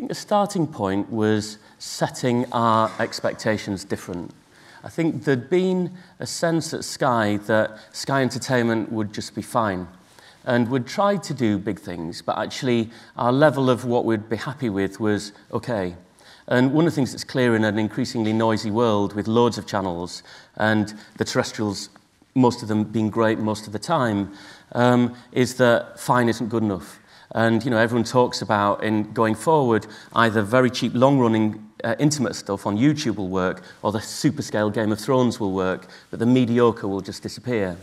think the starting point was setting our expectations different. I think there'd been a sense at Sky that Sky Entertainment would just be fine. And we'd tried to do big things, but actually our level of what we'd be happy with was okay. And one of the things that's clear in an increasingly noisy world with loads of channels and the terrestrials, most of them being great most of the time, is that fine isn't good enough. And everyone talks about, in going forward, either very cheap, long-running, intimate stuff on YouTube will work, or the super-scale Game of Thrones will work, but the mediocre will just disappear.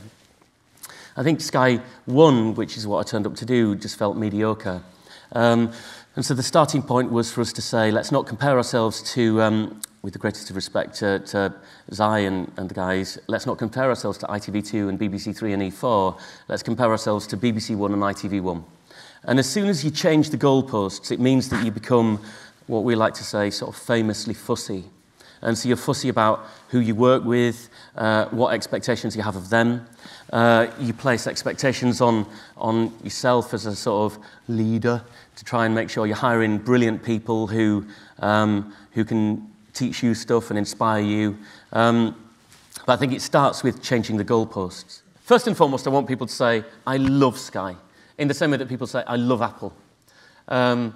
I think Sky One, which is what I turned up to do, just felt mediocre. And so the starting point was for us to say, let's not compare ourselves to, with the greatest of respect to Zai and the guys, let's not compare ourselves to ITV2 and BBC Three and E4. Let's compare ourselves to BBC One and ITV1. And as soon as you change the goalposts, it means that you become, what we like to say, sort of famously fussy. And so you're fussy about who you work with, what expectations you have of them. You place expectations on yourself as a sort of leader to try and make sure you're hiring brilliant people who can teach you stuff and inspire you. But I think it starts with changing the goalposts. First and foremost, I want people to say, I love Sky, in the same way that people say, I love Apple. I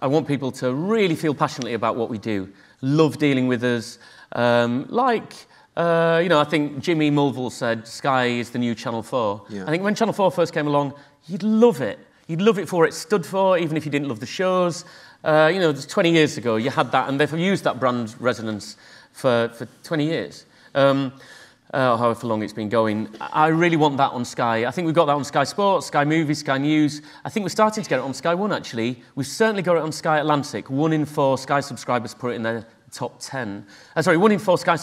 want people to really feel passionately about what we do, love dealing with us. I think Jimmy Mulville said Sky is the new Channel 4. Yeah. I think when Channel 4 first came along, you'd love it. You'd love it for what it stood for, even if you didn't love the shows. 20 years ago, you had that, and they've used that brand resonance for 20 years. However long it's been going. I really want that on Sky. I think we've got that on Sky Sports, Sky Movies, Sky News. I think we're starting to get it on Sky One, actually. We've certainly got it on Sky Atlantic. 1 in 4 Sky subscribers put it in their top 10. 1 in 4 Sky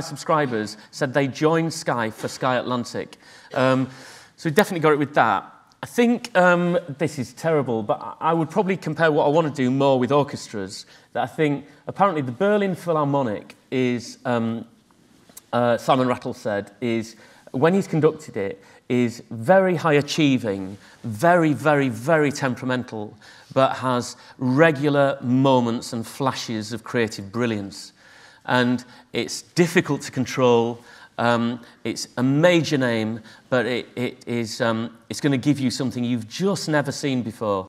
subscribers said they joined Sky for Sky Atlantic. So we've definitely got it with that. I think this is terrible, but I would probably compare what I want to do more with orchestras. That I think, apparently, the Berlin Philharmonic is... Simon Rattle said, is when he's conducted it, is very high achieving, very, very, very temperamental, but has regular moments and flashes of creative brilliance. And it's difficult to control. It's a major name, but it's going to give you something you've just never seen before.